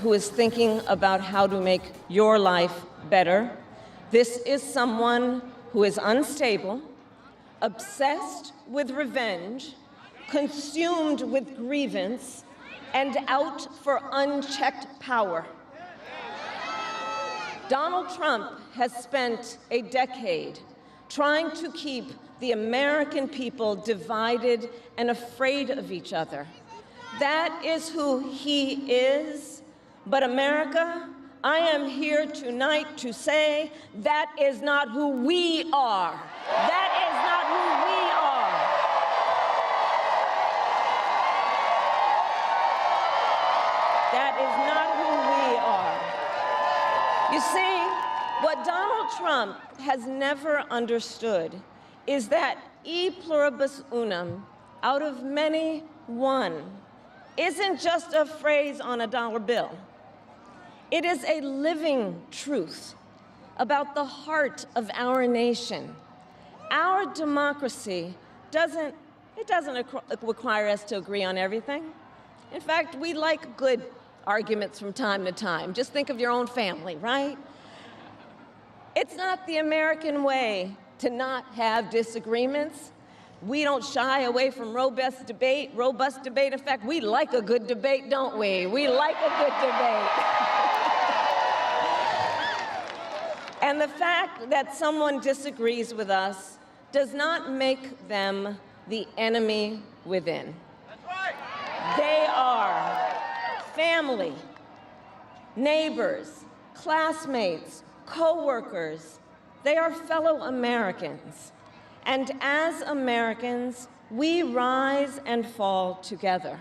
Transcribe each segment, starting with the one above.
who is thinking about how to make your life better. This is someone who is unstable, obsessed with revenge, consumed with grievance, and out for unchecked power. Donald Trump has spent a decade trying to keep the American people divided and afraid of each other. That is who he is. But America, I am here tonight to say that is not who we are. That is not who we are. That is not who we are. You see, what Donald Trump has never understood is that e pluribus unum, out of many, one, isn't just a phrase on a dollar bill. It is a living truth about the heart of our nation. Our democracy doesn't require us to agree on everything. In fact, we like good arguments from time to time. Just think of your own family, right? It's not the American way to not have disagreements. We don't shy away from robust debate. In fact, we like a good debate, don't we? We like a good debate. And the fact that someone disagrees with us does not make them the enemy within. That's right. They are family, neighbors, classmates, co-workers. They are fellow Americans. And as Americans, we rise and fall together.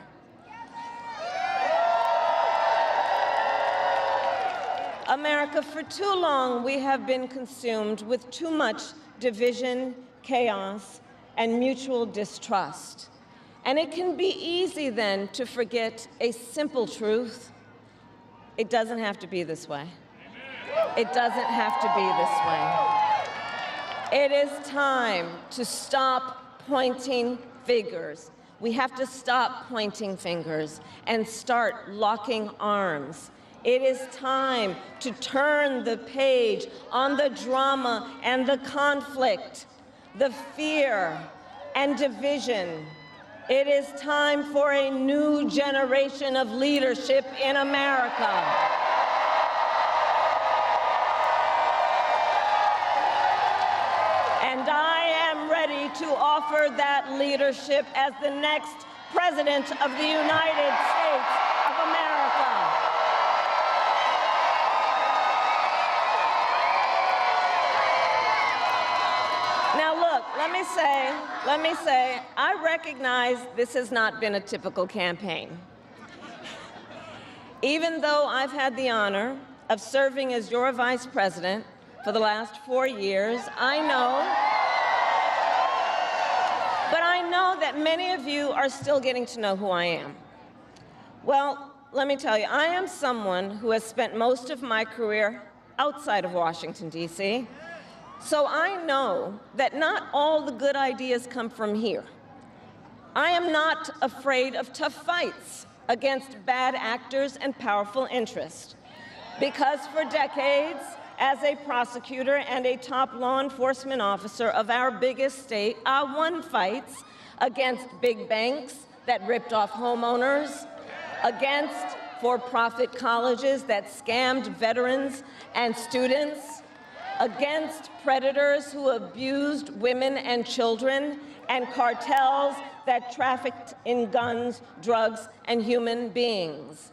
America, for too long, we have been consumed with too much division, chaos, and mutual distrust. And it can be easy then to forget a simple truth. It doesn't have to be this way. It doesn't have to be this way. It is time to stop pointing fingers. We have to stop pointing fingers and start locking arms. It is time to turn the page on the drama and the conflict, the fear and division. It is time for a new generation of leadership in America. And I am ready to offer that leadership as the next President of the United States of America. Now look, let me say, I recognize this has not been a typical campaign. Even though I've had the honor of serving as your vice president for the last 4 years, I know that many of you are still getting to know who I am. Well, let me tell you, I am someone who has spent most of my career outside of Washington, D.C., so I know that not all the good ideas come from here. I am not afraid of tough fights against bad actors and powerful interests, because for decades, as a prosecutor and a top law enforcement officer of our biggest state, I won fights against big banks that ripped off homeowners, against for-profit colleges that scammed veterans and students, against predators who abused women and children, and cartels that trafficked in guns, drugs, and human beings.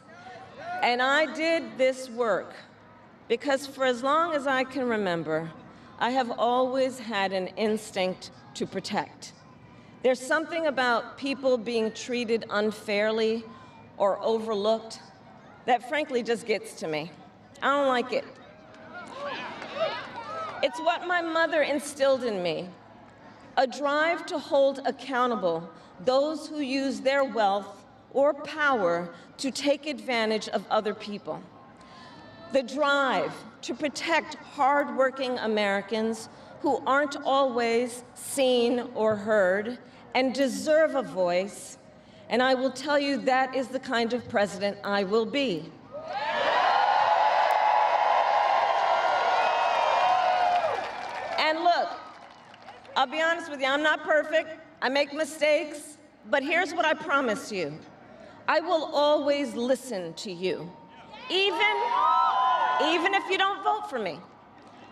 And I did this work because for as long as I can remember, I have always had an instinct to protect. There's something about people being treated unfairly or overlooked that frankly just gets to me. I don't like it. It's what my mother instilled in me, a drive to hold accountable those who use their wealth or power to take advantage of other people. The drive to protect hardworking Americans who aren't always seen or heard and deserve a voice. And I will tell you that is the kind of president I will be. And look, I'll be honest with you, I'm not perfect. I make mistakes, but here's what I promise you. I will always listen to you, even if you don't vote for me.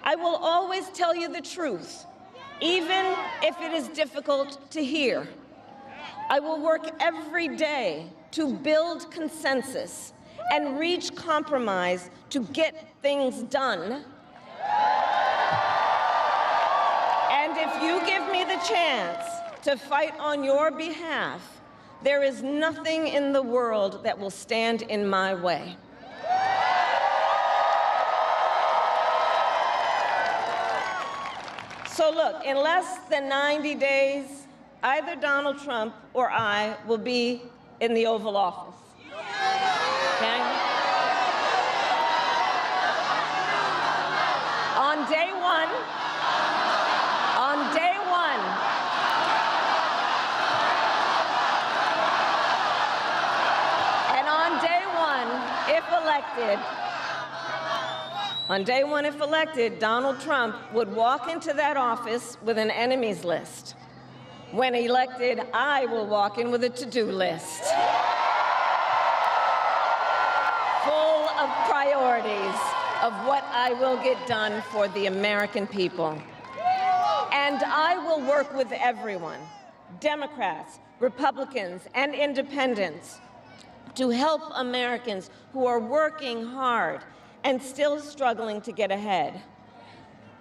I will always tell you the truth, even if it is difficult to hear. I will work every day to build consensus and reach compromise to get things done. And if you give me the chance to fight on your behalf, there is nothing in the world that will stand in my way. So look, in less than 90 days, either Donald Trump or I will be in the Oval Office. Okay? On day one, if elected, Donald Trump would walk into that office with an enemies list. When elected, I will walk in with a to-do list full of priorities of what I will get done for the American people. And I will work with everyone, Democrats, Republicans, and independents, to help Americans who are working hard and still struggling to get ahead.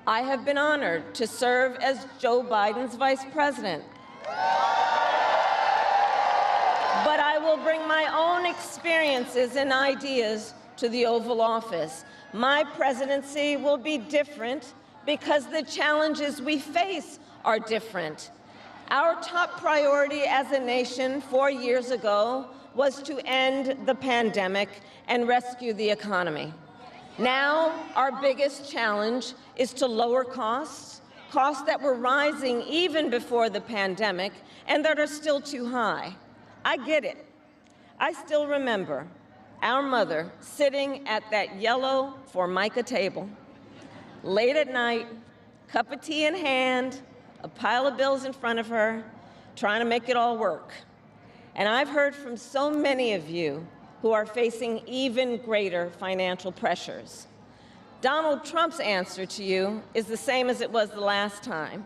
I have been honored to serve as Joe Biden's vice president. But I will bring my own experiences and ideas to the Oval Office. My presidency will be different because the challenges we face are different. Our top priority as a nation 4 years ago was to end the pandemic and rescue the economy. Now, our biggest challenge is to lower costs that were rising even before the pandemic and that are still too high. I get it. I still remember our mother sitting at that yellow Formica table, late at night, cup of tea in hand, a pile of bills in front of her, trying to make it all work. And I've heard from so many of you who are facing even greater financial pressures. Donald Trump's answer to you is the same as it was the last time.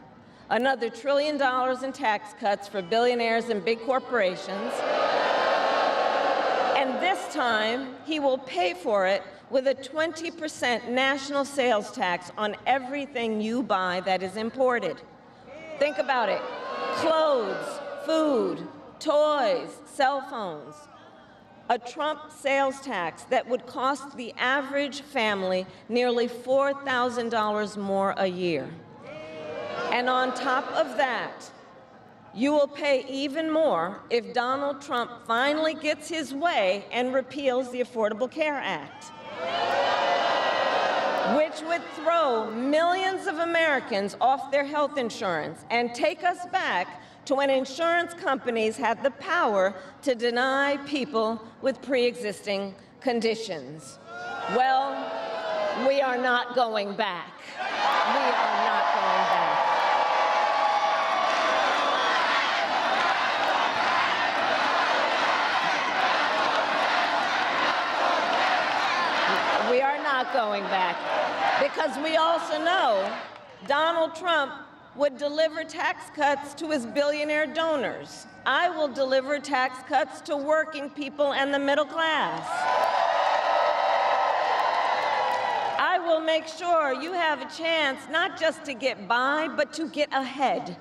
Another $1 trillion in tax cuts for billionaires and big corporations. And this time, he will pay for it with a 20% national sales tax on everything you buy that is imported. Think about it. Clothes, food, toys, cell phones. A Trump sales tax that would cost the average family nearly $4,000 more a year. And on top of that, you will pay even more if Donald Trump finally gets his way and repeals the Affordable Care Act, which would throw millions of Americans off their health insurance and take us back to when insurance companies had the power to deny people with pre-existing conditions. Well, we are not going back. We are not going back. We are not going back because we also know Donald Trump would deliver tax cuts to his billionaire donors. I will deliver tax cuts to working people and the middle class. I will make sure you have a chance not just to get by, but to get ahead.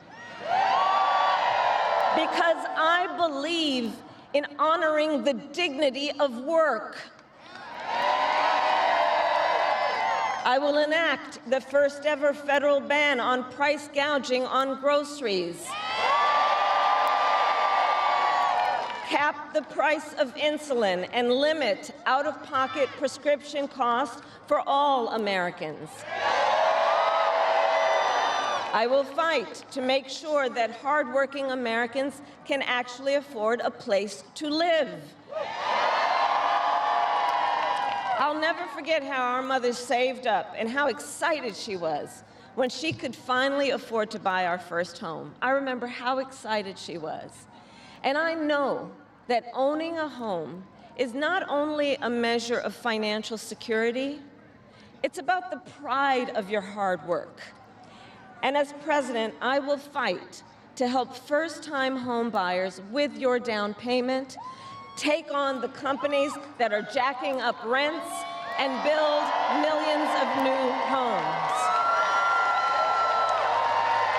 Because I believe in honoring the dignity of work. I will enact the first ever federal ban on price gouging on groceries. Cap the price of insulin and limit out-of-pocket prescription costs for all Americans. I will fight to make sure that hardworking Americans can actually afford a place to live. I'll never forget how our mother saved up and how excited she was when she could finally afford to buy our first home. I remember how excited she was. And I know that owning a home is not only a measure of financial security, it's about the pride of your hard work. And as president, I will fight to help first-time home buyers with your down payment, take on the companies that are jacking up rents, and build millions of new homes.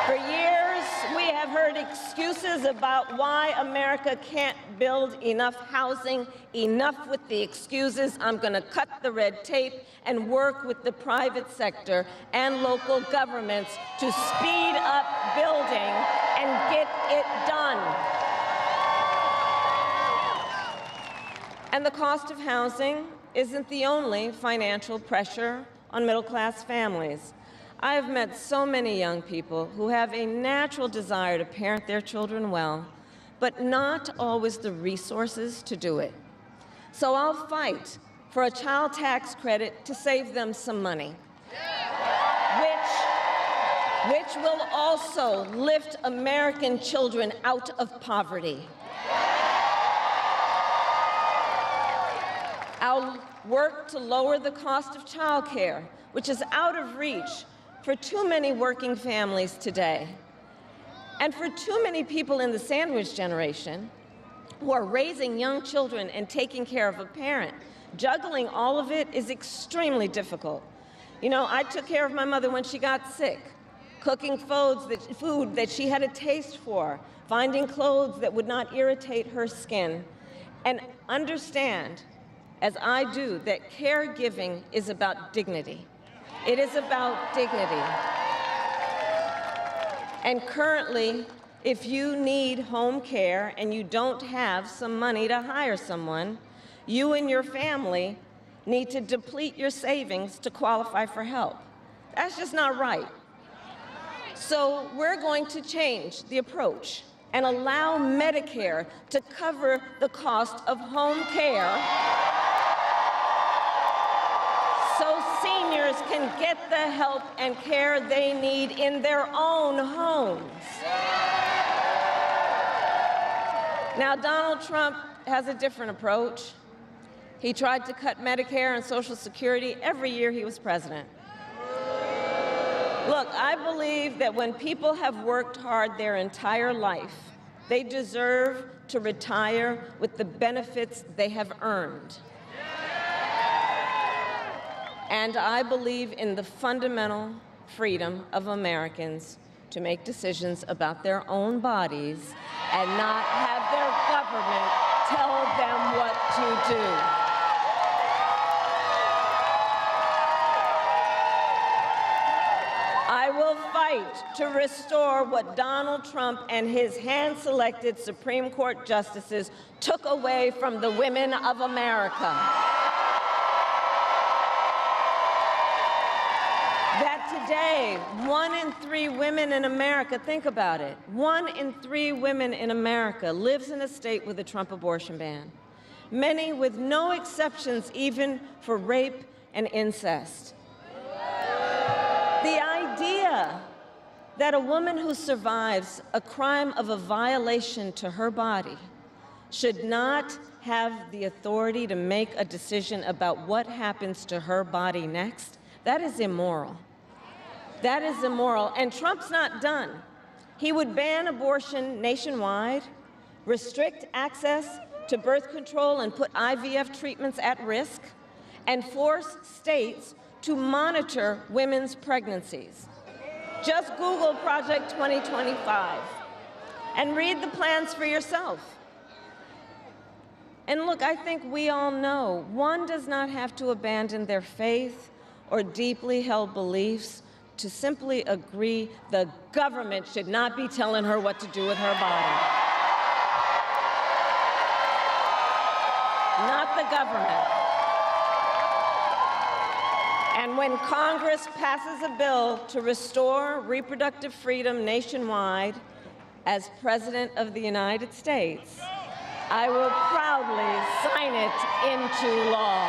For years, we have heard excuses about why America can't build enough housing. Enough with the excuses. I'm going to cut the red tape and work with the private sector and local governments to speed up building and get it done. And the cost of housing isn't the only financial pressure on middle-class families. I have met so many young people who have a natural desire to parent their children well, but not always the resources to do it. So I'll fight for a child tax credit to save them some money, which will also lift American children out of poverty. I'll work to lower the cost of childcare, which is out of reach for too many working families today. And for too many people in the sandwich generation who are raising young children and taking care of a parent, juggling all of it is extremely difficult. You know, I took care of my mother when she got sick, cooking food that she had a taste for, finding clothes that would not irritate her skin. And understand, as I do, that caregiving is about dignity. It is about dignity. And currently, if you need home care and you don't have some money to hire someone, you and your family need to deplete your savings to qualify for help. That's just not right. So we're going to change the approach and allow Medicare to cover the cost of home care so seniors can get the help and care they need in their own homes. Now, Donald Trump has a different approach. He tried to cut Medicare and Social Security every year he was president. Look, I believe that when people have worked hard their entire life, they deserve to retire with the benefits they have earned. And I believe in the fundamental freedom of Americans to make decisions about their own bodies and not have their government tell them what to do. I will fight to restore what Donald Trump and his hand-selected Supreme Court justices took away from the women of America. That today, 1 in 3 women in America, think about it, 1 in 3 women in America lives in a state with a Trump abortion ban, many with no exceptions even for rape and incest. The idea that a woman who survives a crime of a violation to her body should not have the authority to make a decision about what happens to her body next, that is immoral. That is immoral, and Trump's not done. He would ban abortion nationwide, restrict access to birth control and put IVF treatments at risk, and force states to monitor women's pregnancies. Just Google Project 2025 and read the plans for yourself. And look, I think we all know one does not have to abandon their faith or deeply held beliefs to simply agree the government should not be telling her what to do with her body. Not the government. And when Congress passes a bill to restore reproductive freedom nationwide, as President of the United States, I will proudly sign it into law.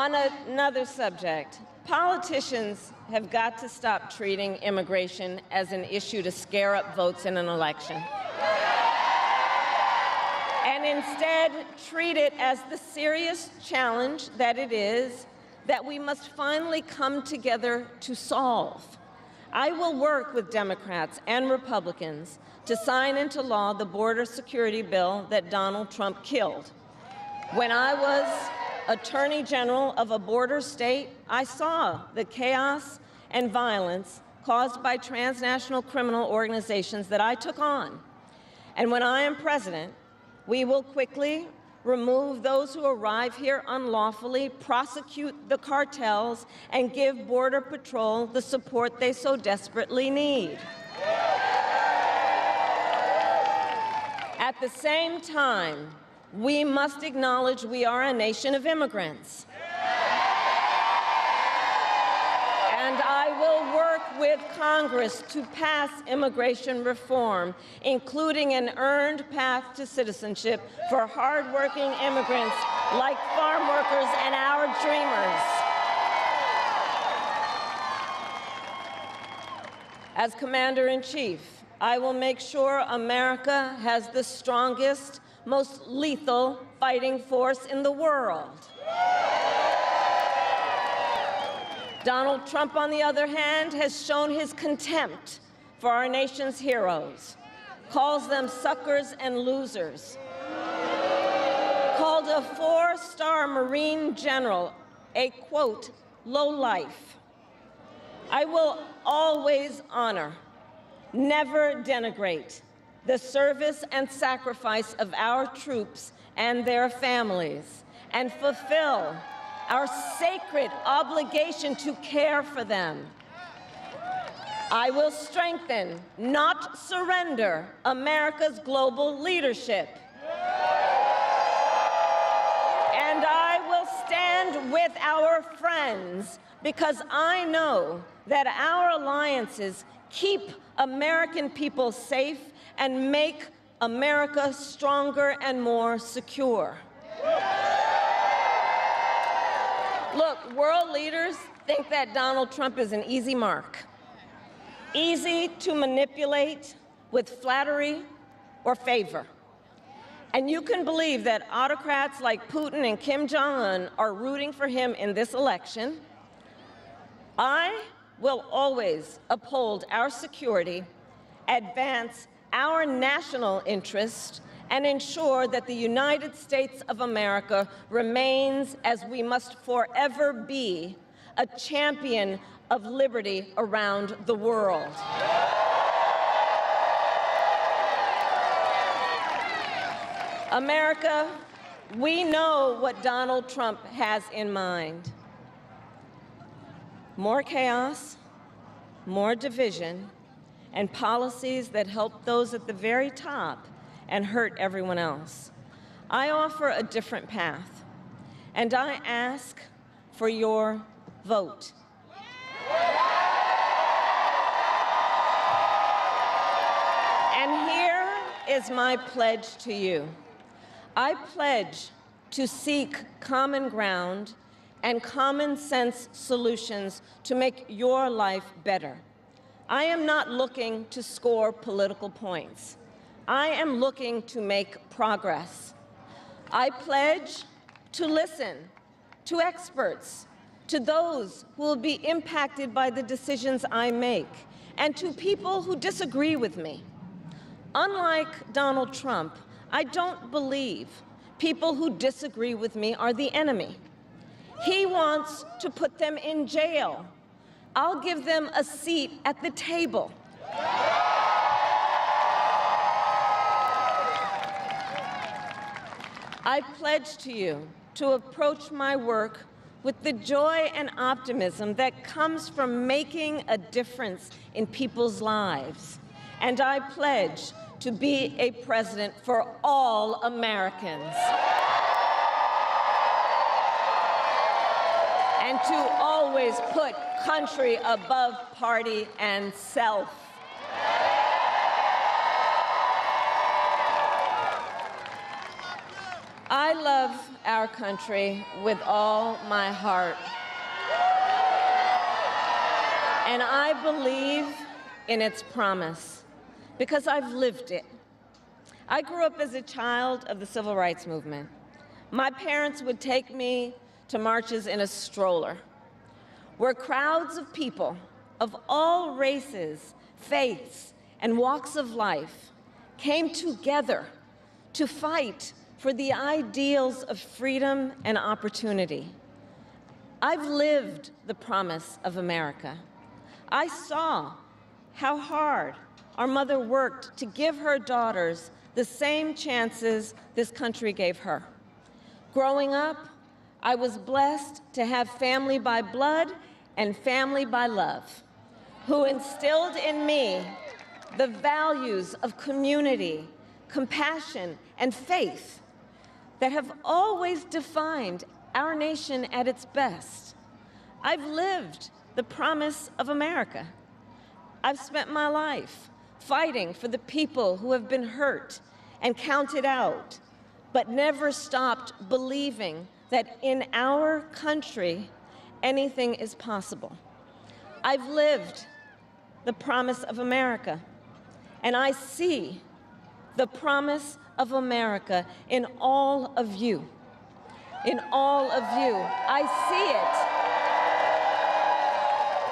On another subject, politicians have got to stop treating immigration as an issue to scare up votes in an election, and instead treat it as the serious challenge that it is that we must finally come together to solve. I will work with Democrats and Republicans to sign into law the border security bill that Donald Trump killed. When I was Attorney General of a border state, I saw the chaos and violence caused by transnational criminal organizations that I took on. And when I am president, we will quickly remove those who arrive here unlawfully, prosecute the cartels, and give Border Patrol the support they so desperately need. At the same time, we must acknowledge we are a nation of immigrants. And I will work with Congress to pass immigration reform, including an earned path to citizenship for hardworking immigrants like farm workers and our dreamers. As Commander-in-Chief, I will make sure America has the strongest, most lethal fighting force in the world. Donald Trump, on the other hand, has shown his contempt for our nation's heroes, calls them suckers and losers, called a 4-star Marine general a, quote, lowlife. I will always honor, never denigrate, the service and sacrifice of our troops and their families, and fulfill our sacred obligation to care for them. I will strengthen, not surrender, America's global leadership. And I will stand with our friends because I know that our alliances keep American people safe and make America stronger and more secure. Look, world leaders think that Donald Trump is an easy mark, easy to manipulate with flattery or favor. And you can believe that autocrats like Putin and Kim Jong-un are rooting for him in this election. I will always uphold our security, advance our national interest, and ensure that the United States of America remains, as we must forever be, a champion of liberty around the world. America, we know what Donald Trump has in mind. More chaos, more division, and policies that help those at the very top and hurt everyone else. I offer a different path, and I ask for your vote. And here is my pledge to you. I pledge to seek common ground and common sense solutions to make your life better. I am not looking to score political points. I am looking to make progress. I pledge to listen to experts, to those who will be impacted by the decisions I make, and to people who disagree with me. Unlike Donald Trump, I don't believe people who disagree with me are the enemy. He wants to put them in jail. I'll give them a seat at the table. I pledge to you to approach my work with the joy and optimism that comes from making a difference in people's lives. And I pledge to be a president for all Americans. And to always put country above party and self. I love our country with all my heart. And I believe in its promise because I've lived it. I grew up as a child of the Civil Rights Movement. My parents would take me to marches in a stroller, where crowds of people of all races, faiths, and walks of life came together to fight for the ideals of freedom and opportunity. I've lived the promise of America. I saw how hard our mother worked to give her daughters the same chances this country gave her. Growing up, I was blessed to have family by blood and family by love, who instilled in me the values of community, compassion, and faith that have always defined our nation at its best. I've lived the promise of America. I've spent my life fighting for the people who have been hurt and counted out, but never stopped believing that in our country, anything is possible. I've lived the promise of America, and I see the promise of America in all of you. In all of you.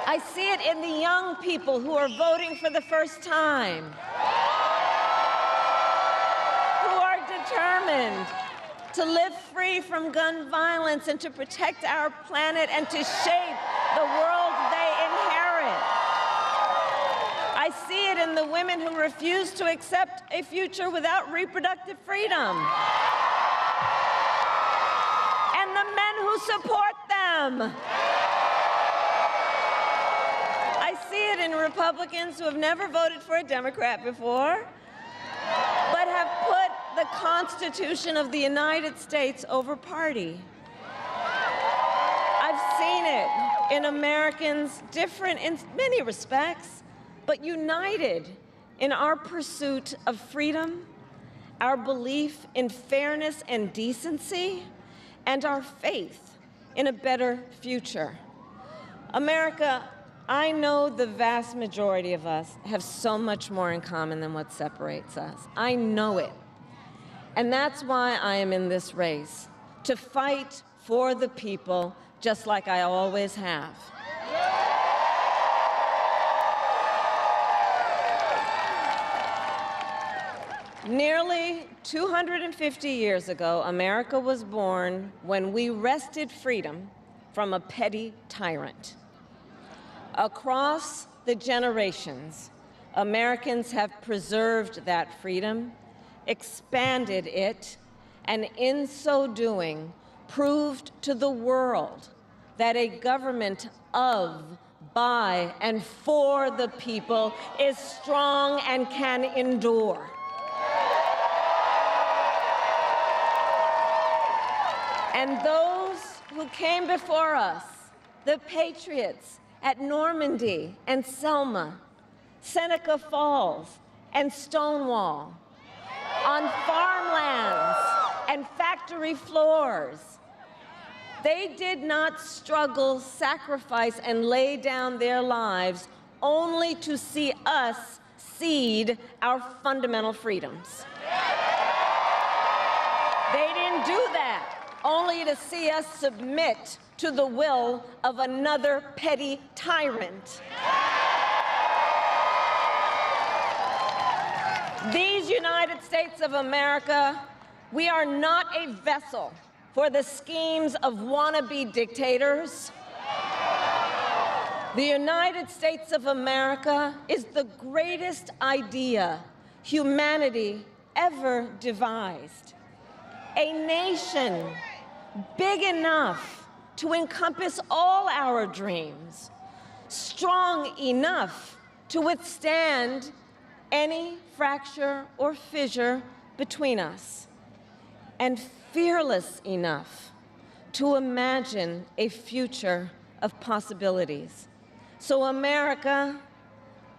I see it in the young people who are voting for the first time, who are determined to live free from gun violence and to protect our planet and to shape the world they inherit. I see it in the women who refuse to accept a future without reproductive freedom. And the men who support them. I see it in Republicans who have never voted for a Democrat before, but have put the Constitution of the United States over party. I've seen it in Americans different in many respects, but united in our pursuit of freedom, our belief in fairness and decency, and our faith in a better future. America, I know the vast majority of us have so much more in common than what separates us. I know it. And that's why I am in this race, to fight for the people, just like I always have. Nearly 250 years ago, America was born when we wrested freedom from a petty tyrant. Across the generations, Americans have preserved that freedom, expanded it, and in so doing, proved to the world that a government of, by, and for the people is strong and can endure. And those who came before us, the patriots at Normandy and Selma, Seneca Falls and Stonewall, on farmlands and factory floors, they did not struggle, sacrifice, and lay down their lives only to see us cede our fundamental freedoms. They didn't do that only to see us submit to the will of another petty tyrant. These United States of America, we are not a vessel for the schemes of wannabe dictators. The United States of America is the greatest idea humanity ever devised. A nation big enough to encompass all our dreams, strong enough to withstand any fracture or fissure between us, and fearless enough to imagine a future of possibilities. So America,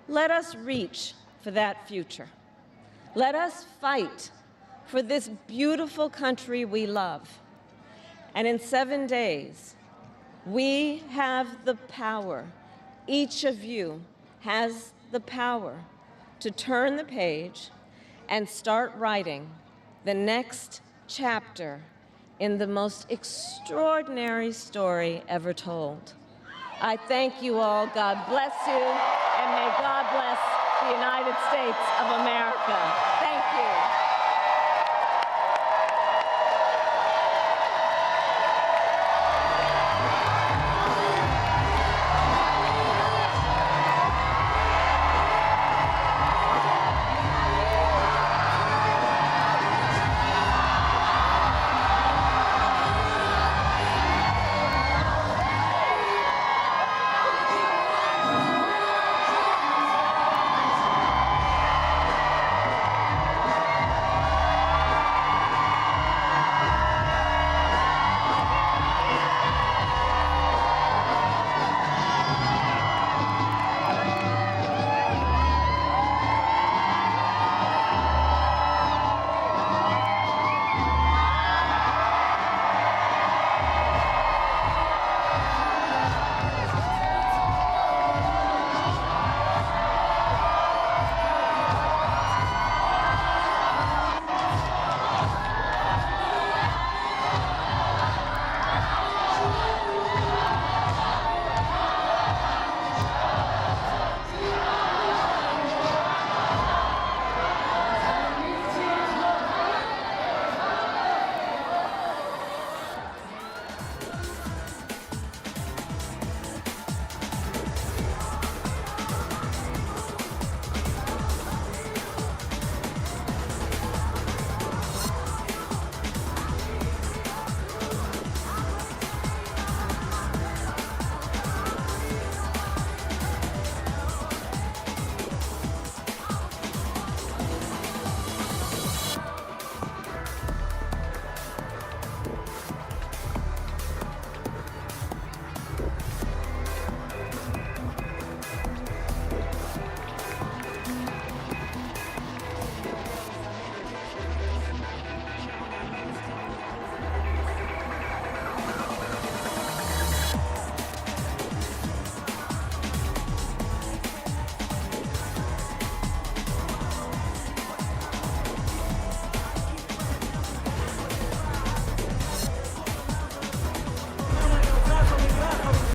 let us reach for that future. Let us fight for this beautiful country we love. And in 7 days, we have the power, each of you has the power to turn the page and start writing the next chapter in the most extraordinary story ever told. I thank you all. God bless you, and may God bless the United States of America. Thank you.